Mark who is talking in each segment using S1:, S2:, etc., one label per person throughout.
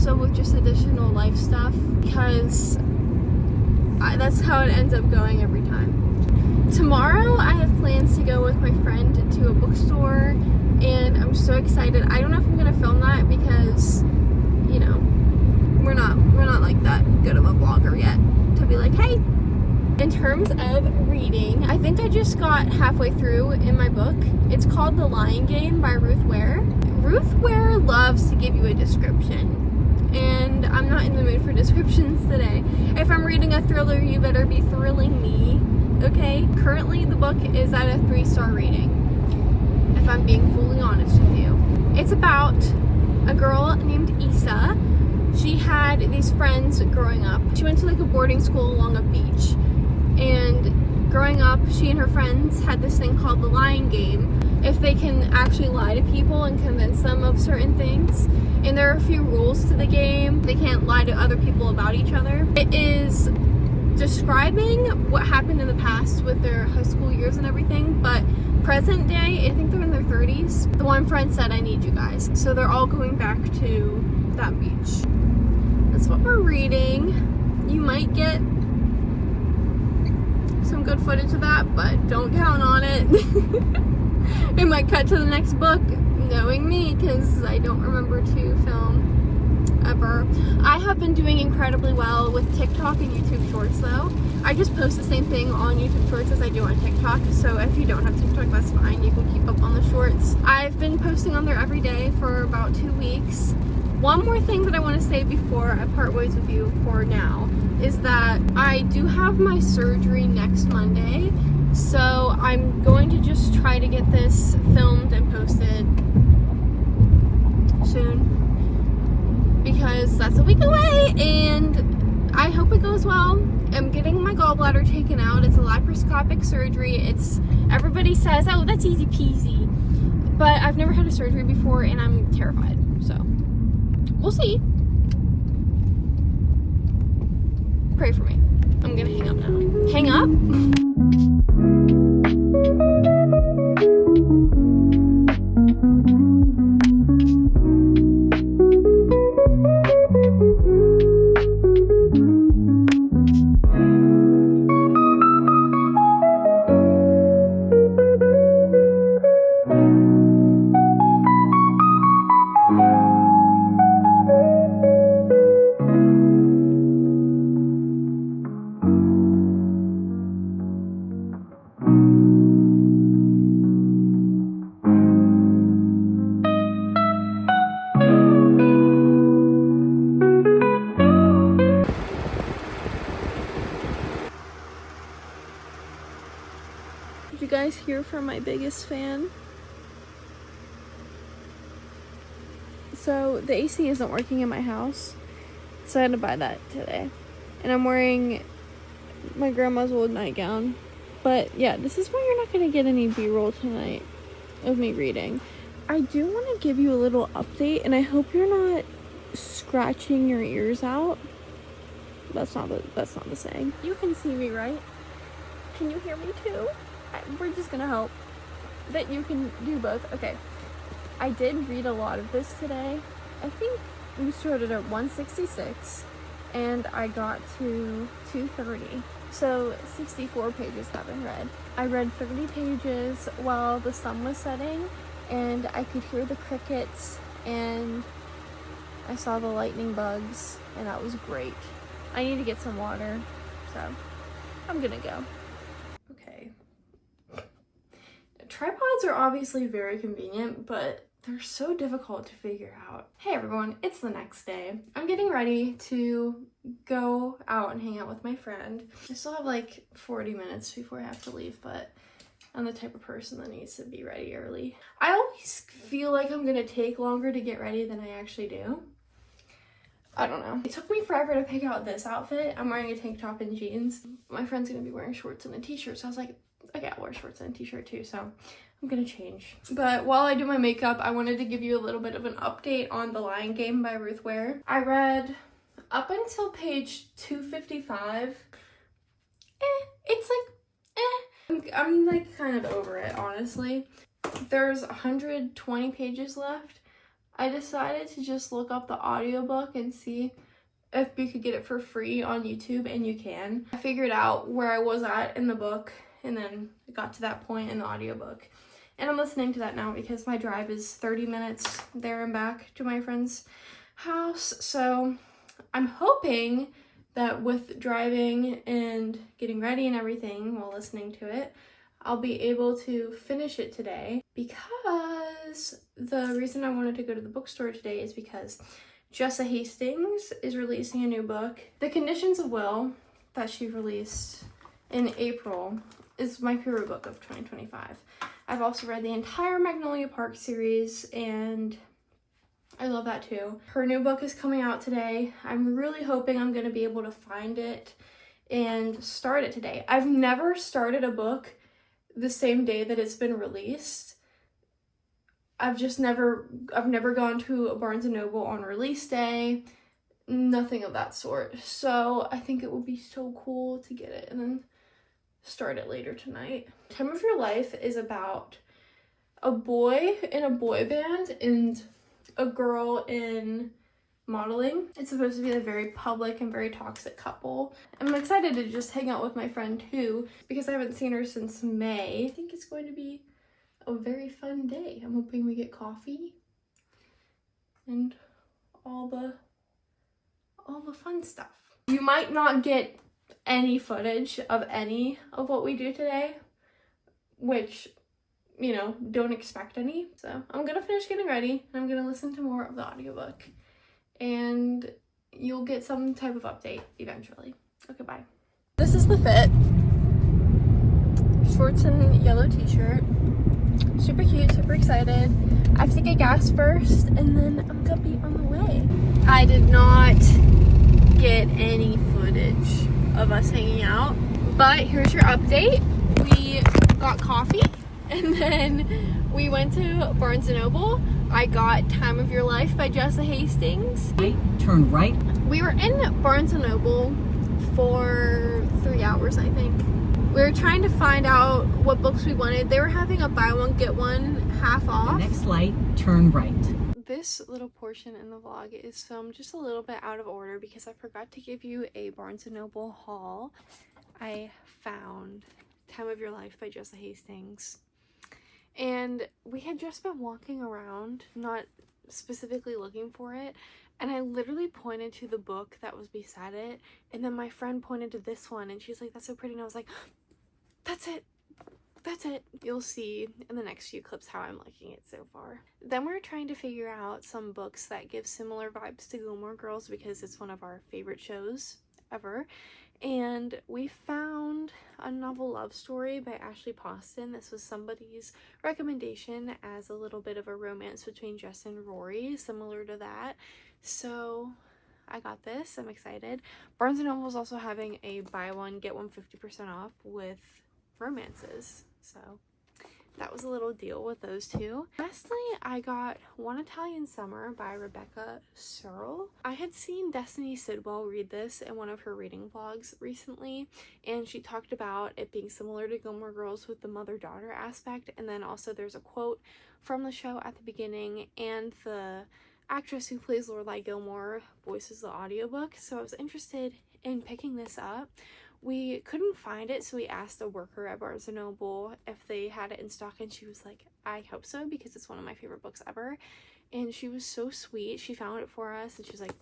S1: also with just additional life stuff, because that's how it ends up going every time. Tomorrow I have plans to go with my friend to a bookstore, and I'm so excited. I don't know if I'm gonna film that because, you know, we're not like that good of a vlogger yet to be like, hey. In terms of reading, I think I just got halfway through in my book. It's called The Lying Game by Ruth Ware. Ruth Ware loves to give you a description, and I'm not in the mood for descriptions today. If I'm reading a thriller, you better be thrilling me, okay? Currently, the book is at a 3-star rating, if I'm being fully honest with you. It's about a girl named Issa. She had these friends growing up. She went to like a boarding school along a beach. And growing up, she and her friends had this thing called the lying game. If they can actually lie to people and convince them of certain things. And there are a few rules to the game. They can't lie to other people about each other. It is describing what happened in the past with their high school years and everything, but present day, I think they're in their 30s. The one friend said, I need you guys. So they're all going back to that beach. That's what we're reading. You might get some good footage of that, but don't count on it. It might cut to the next book, knowing me, because I don't remember to film ever. I have been doing incredibly well with TikTok and YouTube Shorts though. I just post the same thing on YouTube Shorts as I do on TikTok, so if you don't have TikTok, that's fine. You can keep up on the shorts. I've been posting on there every day for about 2 weeks. One more thing that I want to say before I part ways with you for now is that I do have my surgery next Monday, so I'm going to just try to get this filmed and posted soon because that's a week away and I hope it goes well. I'm getting my gallbladder taken out. It's a laparoscopic surgery. Everybody says, oh, that's easy peasy, but I've never had a surgery before and I'm terrified, so we'll see. Pray for me. I'm gonna hang up now. Hang up? Did you guys hear from my biggest fan? So the AC isn't working in my house, so I had to buy that today. And I'm wearing my grandma's old nightgown. But yeah, this is why you're not going to get any B-roll tonight of me reading. I do want to give you a little update, and I hope you're not scratching your ears out. That's not the saying. You can see me, right? Can you hear me too? We're just gonna hope that you can do both. Okay, I did read a lot of this today. I think we started at 166 and I got to 230. So 64 pages have been read. I read 30 pages while the sun was setting and I could hear the crickets and I saw the lightning bugs and that was great. I need to get some water, so I'm gonna go. Okay. Tripods are obviously very convenient, but they're so difficult to figure out. Hey everyone, it's the next day. I'm getting ready to go out and hang out with my friend. I still have like 40 minutes before I have to leave, but I'm the type of person that needs to be ready early. I always feel like I'm gonna take longer to get ready than I actually do. I don't know. It took me forever to pick out this outfit. I'm wearing a tank top and jeans. My friend's gonna be wearing shorts and a t-shirt, so I was like, okay, I'll wear shorts and a t-shirt too, so I'm gonna change. But while I do my makeup, I wanted to give you a little bit of an update on The Lying Game by Ruth Ware. I read up until page 255. It's like, I'm like kind of over it, honestly. There's 120 pages left, I decided to just look up the audiobook and see if you could get it for free on YouTube, and you can. I figured out where I was at in the book, and then it got to that point in the audiobook. And I'm listening to that now because my drive is 30 minutes there and back to my friend's house. So I'm hoping that with driving and getting ready and everything while listening to it, I'll be able to finish it today, because the reason I wanted to go to the bookstore today is because Jessa Hastings is releasing a new book. The Conditions of Will, that she released in April, is my favorite book of 2025. I've also read the entire Magnolia Park series, and I love that too. Her new book is coming out today. I'm really hoping I'm going to be able to find it and start it today. I've never started a book the same day that it's been released. I've never gone to a Barnes & Noble on release day, nothing of that sort. So I think it would be so cool to get it and then start it later tonight. Time of Your Life is about a boy in a boy band and a girl in modeling. It's supposed to be a very public and very toxic couple. I'm excited to just hang out with my friend too, because I haven't seen her since May. I think it's going to be a very fun day. I'm hoping we get coffee and all the fun stuff. You might not get any footage of any of what we do today, which, you know, don't expect any. So I'm gonna finish getting ready and I'm gonna listen to more of the audiobook, and you'll get some type of update eventually. Okay, bye. This is the fit. Shorts and yellow t-shirt. Super cute, super excited. I have to get gas first, and then I'm gonna be on the way. I did not get any footage of us hanging out, but here's your update. We got coffee, and then we went to Barnes & Noble. I got Time of Your Life by Jessa Hastings.
S2: Turn right.
S1: We were in Barnes & Noble for 3 hours, I think. We were trying to find out what books we wanted. They were having a buy one, get one half off.
S2: The next light, turn right.
S1: This little portion in the vlog is filmed just a little bit out of order because I forgot to give you a Barnes & Noble haul. I found Time of Your Life by Jessa Hastings. And we had just been walking around, not specifically looking for it, and I literally pointed to the book that was beside it, and then my friend pointed to this one, and she's like, "That's so pretty," and I was like, "That's it. That's it." You'll see in the next few clips how I'm liking it so far. Then we're trying to figure out some books that give similar vibes to Gilmore Girls because it's one of our favorite shows ever. And we found A Novel Love Story by Ashley Poston. This was somebody's recommendation as a little bit of a romance between Jess and Rory, similar to that. So I got this. I'm excited. Barnes & Noble is also having a buy one, get one 50% off with romances. So that was a little deal with those two. Lastly, I got One Italian Summer by Rebecca Searle. I had seen Destiny Sidwell read this in one of her reading vlogs recently, and she talked about it being similar to Gilmore Girls with the mother-daughter aspect, and then also there's a quote from the show at the beginning, and the actress who plays Lorelai Gilmore voices the audiobook, so I was interested in picking this up. We couldn't find it, so we asked a worker at Barnes & Noble if they had it in stock, and she was like, "I hope so, because it's one of my favorite books ever." And she was so sweet. She found it for us, and she was like,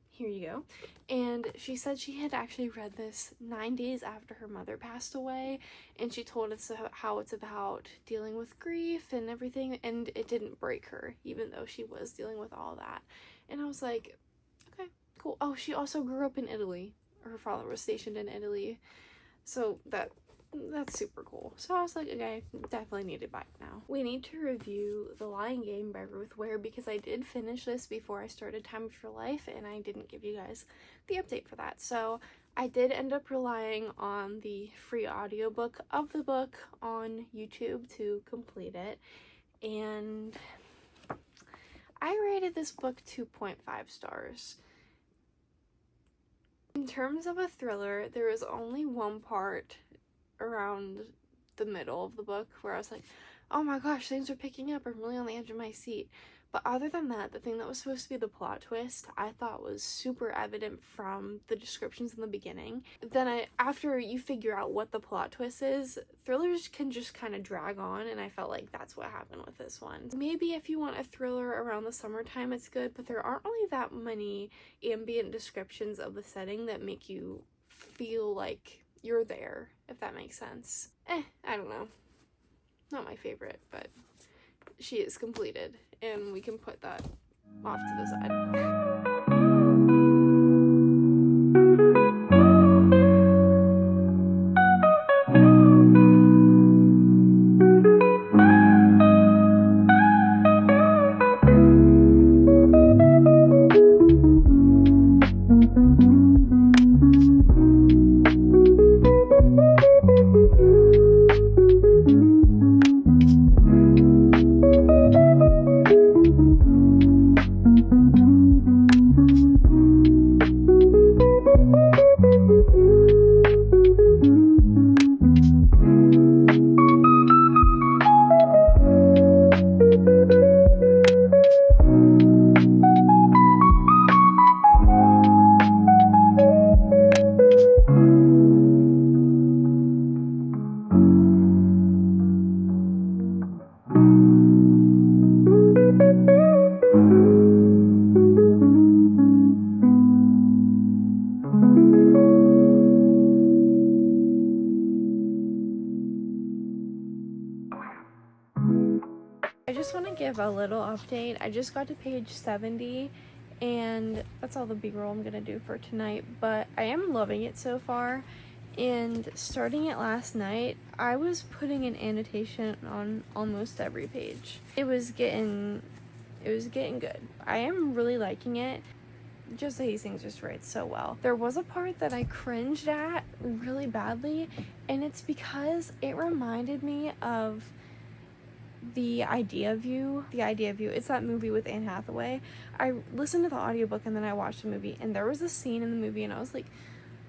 S1: "Here you go." And she said she had actually read this 9 days after her mother passed away, and she told us how it's about dealing with grief and everything, and it didn't break her, even though she was dealing with all that. And I was like, okay, cool. Oh, she also grew up in Italy. Her father was stationed in Italy, so that's super cool. So I was like, okay, definitely need to buy it now. We need to review The Lying Game by Ruth Ware because I did finish this before I started Time of Your Life, and I didn't give you guys the update for that. So I did end up relying on the free audiobook of the book on YouTube to complete it, and I rated this book 2.5 stars. In terms of a thriller, there was only one part around the middle of the book where I was like, oh my gosh, things are picking up, I'm really on the edge of my seat. But other than that, the thing that was supposed to be the plot twist, I thought was super evident from the descriptions in the beginning. Then after you figure out what the plot twist is, thrillers can just kind of drag on, and I felt like that's what happened with this one. Maybe if you want a thriller around the summertime, it's good, but there aren't really that many ambient descriptions of the setting that make you feel like you're there, if that makes sense. I don't know. Not my favorite, but she is completed, and we can put that off to the side. I just want to give a little update. I just got to page 70, and that's all the B-roll I'm going to do for tonight, but I am loving it so far. And starting it last night, I was putting an annotation on almost every page. It was getting good. I am really liking it. Joseph Hastings just writes so well. There was a part that I cringed at really badly, and it's because it reminded me of The Idea of You. It's that movie with Anne Hathaway. I listened to the audiobook and then I watched the movie, and there was a scene in the movie and I was like,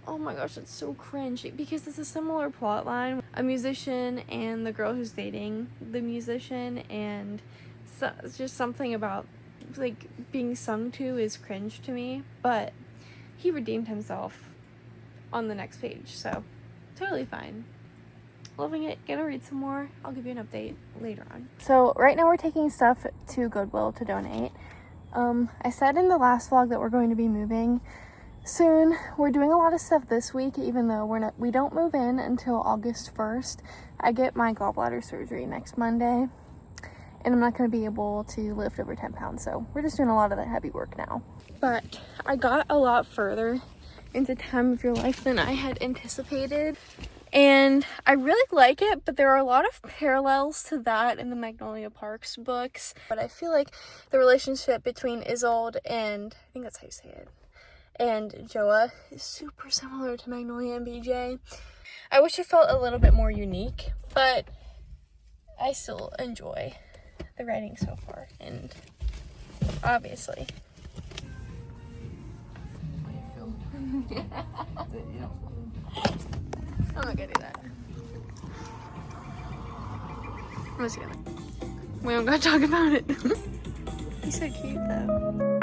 S1: oh my gosh, that's so cringe, because it's a similar plot line. A musician and the girl who's dating the musician, and so it's just something about like being sung to is cringe to me, but he redeemed himself on the next page, so totally fine. Loving it. Gonna read some more. I'll give you an update later on. So right now we're taking stuff to Goodwill to donate. I said in the last vlog that we're going to be moving soon. We're doing a lot of stuff this week, even though we don't move in until August 1st. I get my gallbladder surgery next Monday, and I'm not going to be able to lift over 10 pounds, so we're just doing a lot of the heavy work now. But I got a lot further into Time of Your Life than I had anticipated, and I really like it, but there are a lot of parallels to that in the Magnolia Parks books. But I feel like the relationship between Isolde and, I think that's how you say it, and Joa is super similar to Magnolia and BJ. I wish it felt a little bit more unique, but I still enjoy the writing so far, and obviously. I'm not gonna do that. I'm just gonna. We don't gotta talk about it. He's so cute though.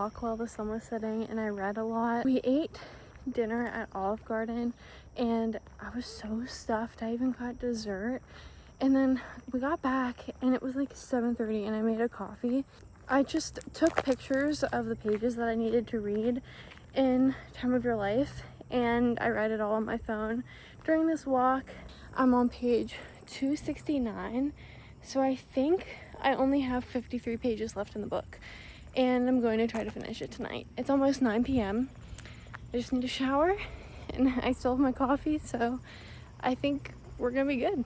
S1: walk while the sun was setting and I read a lot. We ate dinner at Olive Garden and I was so stuffed. I even got dessert. And then we got back and it was like 7:30 and I made a coffee. I just took pictures of the pages that I needed to read in Time of Your Life and I read it all on my phone during this walk. I'm on page 269, so I think I only have 53 pages left in the book and I'm going to try to finish it tonight. It's almost 9 p.m. I just need a shower and I still have my coffee, so I think we're gonna be good.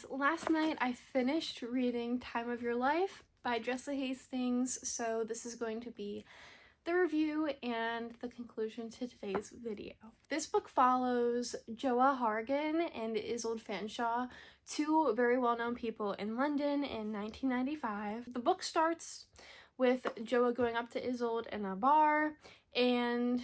S1: Last night I finished reading Time of Your Life by Jessa Hastings, so this is going to be the review and the conclusion to today's video. This book follows Joa Hargan and Isolde Fanshawe, two very well-known people in London in 1995. The book starts with Joa going up to Isolde in a bar, and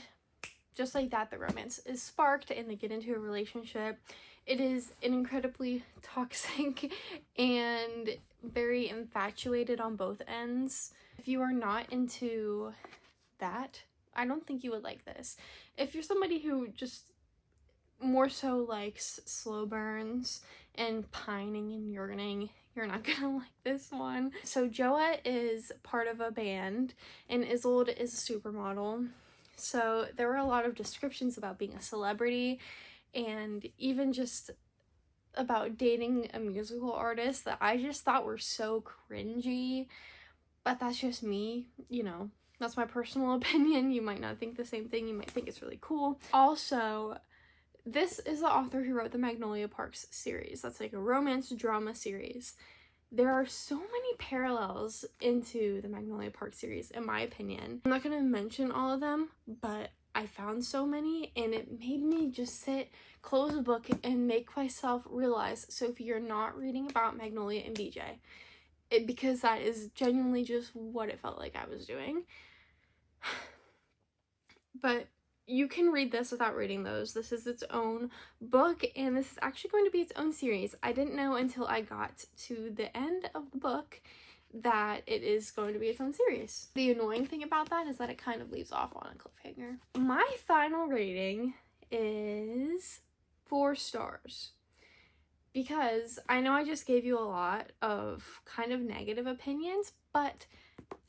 S1: just like that, the romance is sparked and they get into a relationship. It is an incredibly toxic and very infatuated on both ends. If you are not into that, I don't think you would like this. If you're somebody who just more so likes slow burns and pining and yearning, you're not gonna like this one. So Joa is part of a band and Isolde is a supermodel. So there were a lot of descriptions about being a celebrity and even just about dating a musical artist that I just thought were so cringy. But that's just me, you know, that's my personal opinion. You might not think the same thing. You might think it's really cool. Also, this is the author who wrote the Magnolia Parks series. That's like a romance drama series. There are so many parallels into the Magnolia Parks series, in my opinion. I'm not going to mention all of them, but I found so many and it made me just sit, close the book, and make myself realize, Sophie, you're not reading about Magnolia and BJ. Because that is genuinely just what it felt like I was doing. But you can read this without reading those. This is its own book and this is actually going to be its own series. I didn't know until I got to the end of the book that it is going to be its own series. The annoying thing about that is that it kind of leaves off on a cliffhanger. My final rating is 4 stars. Because I know I just gave you a lot of kind of negative opinions, but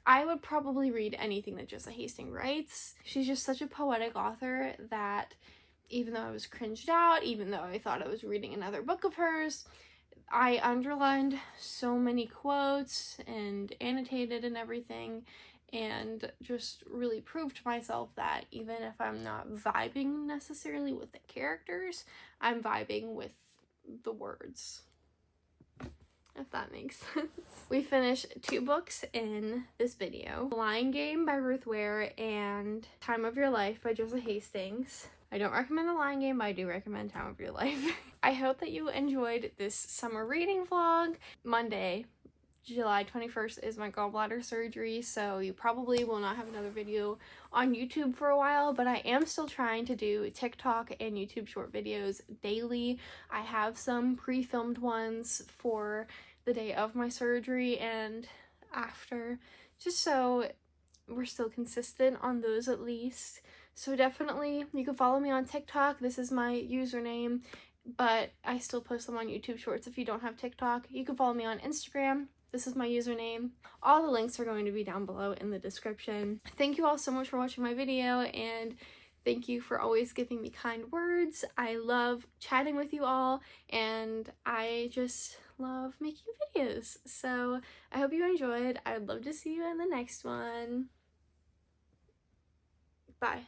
S1: I would probably read anything that Jessa Hastings writes. She's just such a poetic author that even though I was cringed out, even though I thought I was reading another book of hers, I underlined so many quotes and annotated and everything and just really proved to myself that even if I'm not vibing necessarily with the characters, I'm vibing with the words, if that makes sense. We finished 2 books in this video. Lying Game by Ruth Ware and Time of Your Life by Jessa Hastings. I don't recommend The Lying Game, but I do recommend Time of Your Life. I hope that you enjoyed this summer reading vlog. Monday, July 21st is my gallbladder surgery, so you probably will not have another video on YouTube for a while, but I am still trying to do TikTok and YouTube short videos daily. I have some pre-filmed ones for the day of my surgery and after, just so we're still consistent on those at least. So definitely, you can follow me on TikTok. This is my username, but I still post them on YouTube Shorts if you don't have TikTok. You can follow me on Instagram. This is my username. All the links are going to be down below in the description. Thank you all so much for watching my video, and thank you for always giving me kind words. I love chatting with you all, and I just love making videos. So I hope you enjoyed. I'd love to see you in the next one. Bye.